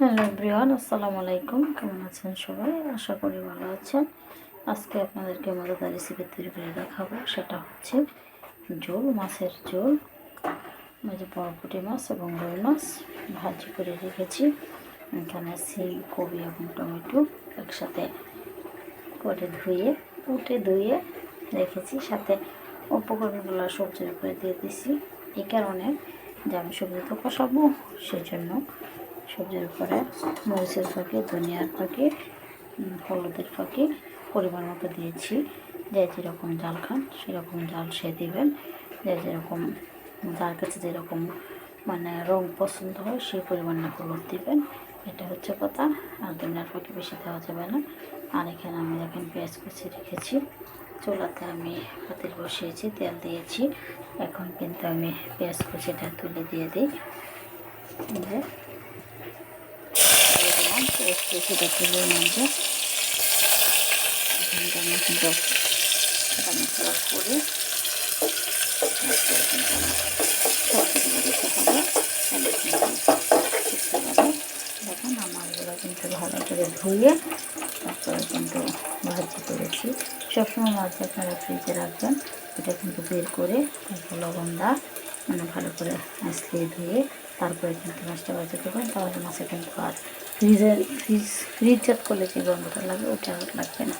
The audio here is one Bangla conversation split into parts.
হ্যালো এভরিওয়ান, আসসালামু আলাইকুম। কেমন আছেন সবাই? আশা করি ভালো আছেন। আজকে আপনাদেরকে মজাদার রেসিপি তৈরি করে দেখাবো। সেটা হচ্ছে ঝোল, মাছের ঝোল। ওই যে বরবটি মাছ এবং রুই মাছ ভাজি করে রেখেছি। এখানে সিম, কবি এবং টমেটো একসাথে করে ধুয়ে রেখেছি। সাথে উপকরণগুলো সবজির উপরে দিয়ে দিছি। এই কারণে যে আমি সবজি তো কষাবো, সেই জন্য সবজির উপরে মরিচের ফাঁকি, ধনিয়ার ফাঁকি, হলুদের ফাঁকি পরিমাণ মতো দিয়েছি। যে যেরকম জাল খান সেরকম জাল সে দিবেন। যে যেরকম, যার কাছে যেরকম রং পছন্দ হয় সেই পরিমাণে হলুদ দিবেন। এটা হচ্ছে কথা। আর ধনিয়ার ফাঁকি বেশি দেওয়া যাবে না। আর এখানে আমি দেখেন পেঁয়াজ কুচি রেখেছি। চুলাতে আমি পাতিল বসিয়েছি, তেল দিয়েছি। এখন কিন্তু আমি পেঁয়াজ কুচিটা তুলে দিয়ে দিই। সেটা তুলে নেবো। এখানটা আমি কিন্তু মশলা করে সবজিগুলো দিতে হবে। দেখুন আমারগুলো কিন্তু ভালো করে ধুয়ে তারপরে কিন্তু ভাজি করেছি। সবসময় মাছ আপনারা ফ্রিজে রাখবেন। এটা কিন্তু বের করে তারপর লবণটা ভালো করে আঁচড়িয়ে ধুয়ে তারপরে কিন্তু মাছটা ভাজি করবেন। তাহলে মাছে কিন্তু আর ফ্রিজজাত করলে যে গন্ধটা লাগে ওটা আর লাগবে না।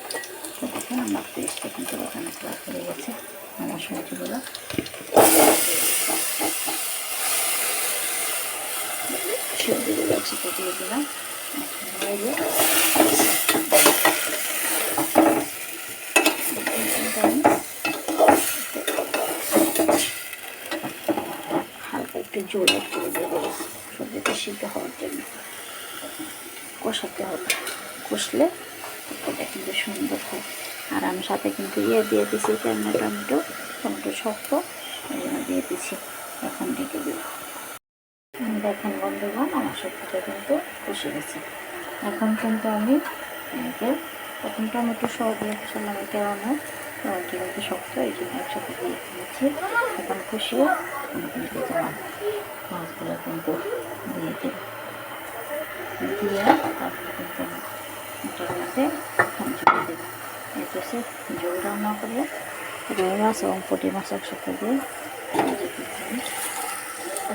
তো দেখুন আমার পেস্টটা কিন্তু এখানে ফ্রাই হয়ে গেছে। আমার সবজিগুলো একসাথে দিয়ে দিলাম। হালকা একটু জল করে দেবো সবজিটা সিদ্ধ হওয়ার জন্য। কষাতে হবে, কষলে এটা কিন্তু সুন্দর হয়। আর আমি সাথে কিন্তু দিয়ে দিছি টমেটো শক্ত দিয়ে দিছি। এখন ঢেকে দেব। দেখেন বন্ধুগণ, আমার সবজিটা কিন্তু কষে গেছে। এখন কিন্তু আমি প্রথম টমেটো সহ দিয়ে কষালাম। এই কারণে টমেটো কিন্তু শক্ত, এই জন্য একসাথে দিয়ে দিয়েছি। এখন কষিয়ে আমি কিন্তু মাছগুলো কিন্তু দিয়ে দেব। দিয়ে তারপরে কিন্তু এটার মধ্যে ঝোল দেবো। এটা হচ্ছে ঝোল রান্না করলে রুই মাছ এবং পুঁটি মাছ একসাথে দিয়ে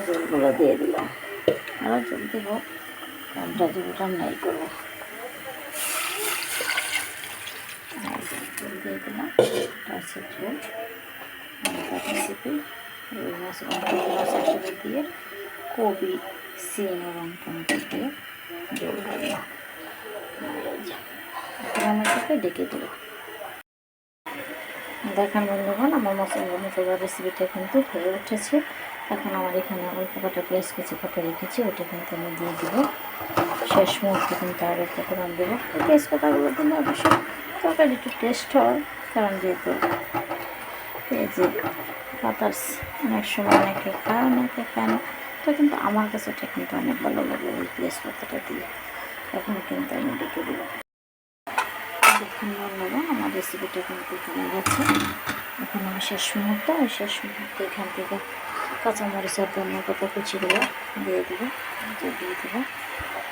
ঝোলগুলো দিয়ে দিলাম। আরও ঝোল দেবো, কারণটা ঝোল রান্নাই করবো। ঝোল দিয়ে দিলাম। এটা হচ্ছে ঝোল রেসিপি। রুই মাছ এবং পুঁটি মাছ একসাথে দিয়ে কবি, সিম এবং টমেটো দিয়ে ঝোল রান্না। এখন আমি এটাকে ডেকে দেবো। দেখেন বন্ধুগণ, আমার মশলার রেসিপিটা কিন্তু হয়ে উঠেছে। এখন আমার এখানে অল্প কটা পেঁয়াজ কুচি কাটা রেখেছি, ওটা কিন্তু আমি দিয়ে দেবো। শেষ মুহূর্তে কিন্তু আর একটা ফোড়ন দেবো। পেঁয়াজ পাতাগুলো দিলে অবশ্যই তরকারি একটু টেস্ট হয়, কারণ যেহেতু পেঁয়াজে পাতার অনেক সময় অনেকে খায় না। তো কিন্তু আমার কাছে এটা কিন্তু অনেক ভালো লাগে ওই পেঁয়াজ পাতাটা দিয়ে। এখন কিন্তু আমি ডেকে দেবো। দেখুন বন্ধুগণ, আমার রেসিপিটা কিন্তু হয়ে গেছে। এখন আমি শেষ মুহূর্তে এখান থেকে কাঁচামরিচ আর ধনিয়া পাতা কুচিগুলো দিয়ে দেবো।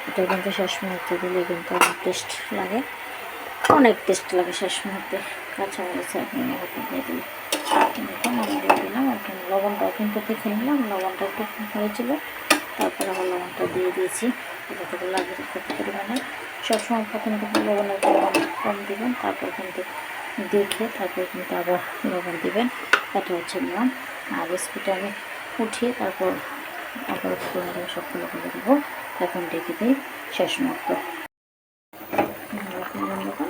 এটা কিন্তু শেষ মুহূর্তে দিলে কিন্তু অনেক টেস্ট লাগে, শেষ মুহূর্তে কাঁচামরিচ আর ধনিয়া পাতা দিয়ে দিলে। দেখুন আমি দিয়ে দিলাম। এখন লবণটাও কিন্তু দেখে নিলাম, লবণটা একটু কম হয়েছিল। তারপরে আমার লবণটা দিয়ে দিয়েছি। এটা থেকে লাগে কত পরিমাণে। সবসময় প্রথম থেকে লবণের পরিমাণ কম দেবেন, তারপর কিন্তু তারপর কিন্তু আবার লবণ দেবেন। এটা হচ্ছে নিয়ম। আর রেসিপিটা আমি উঠিয়ে তারপর আবার সবগুলো করে দেবো। এখন ডেকে দিই শেষ মুহূর্ত।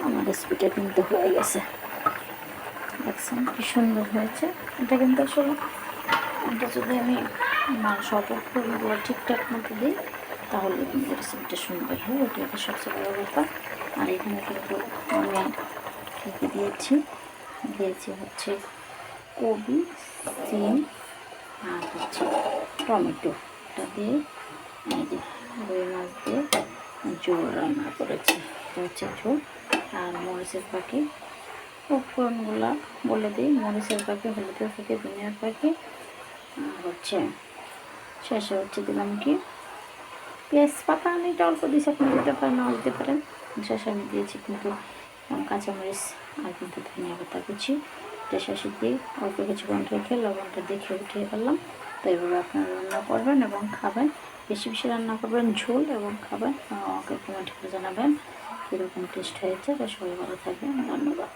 আমার রেসিপিটা কিন্তু হয়ে গেছে। দেখছেন কি সুন্দর হয়েছে। এটা কিন্তু আসলে এটা যদি আমি সব উপকরণগুলো ঠিকঠাক মতো দিই তাহলে কিন্তু রেসিপিটা সুন্দর হয়। ওটা একটা সবচেয়ে বড় ব্যাপার। আর এখানে কিন্তু আমি কী দিয়েছি হচ্ছে কবি, সিম আর হচ্ছে টমেটো। এটা দিয়ে এই যে রুই মাছ দিয়ে ঝোল রান্না করেছি। এটা হচ্ছে ঝোল। আর মরিচের পাখি উপকরণগুলো বলে দিই। মরিচের পাখি, হলুদের পাখি, ধনিয়ার পাখি, আর হচ্ছে শেষে হচ্ছে দিলাম কি পেঁয়াজ পাতা আমি এটা অল্প দিয়েছি, আপনি দিতে পারেন নাও দিতে পারেন। শেষে আমি দিয়েছি কিন্তু কাঁচামরিচ আর কিন্তু ধনিয়া পাতা কুচি, এটা শেষে দিয়ে অল্প কিছুক্ষণ রেখে লবণটা দেখে উঠিয়ে ফেললাম। তো এইভাবে আপনারা রান্না করবেন এবং খাবেন, বেশি বেশি রান্না করবেন ঝোল এবং খাবেন। আমাকে কমেন্ট করে জানাবেন কীরকম টেস্ট হয়েছে। তো সবাই ভালো থাকবেন, ধন্যবাদ।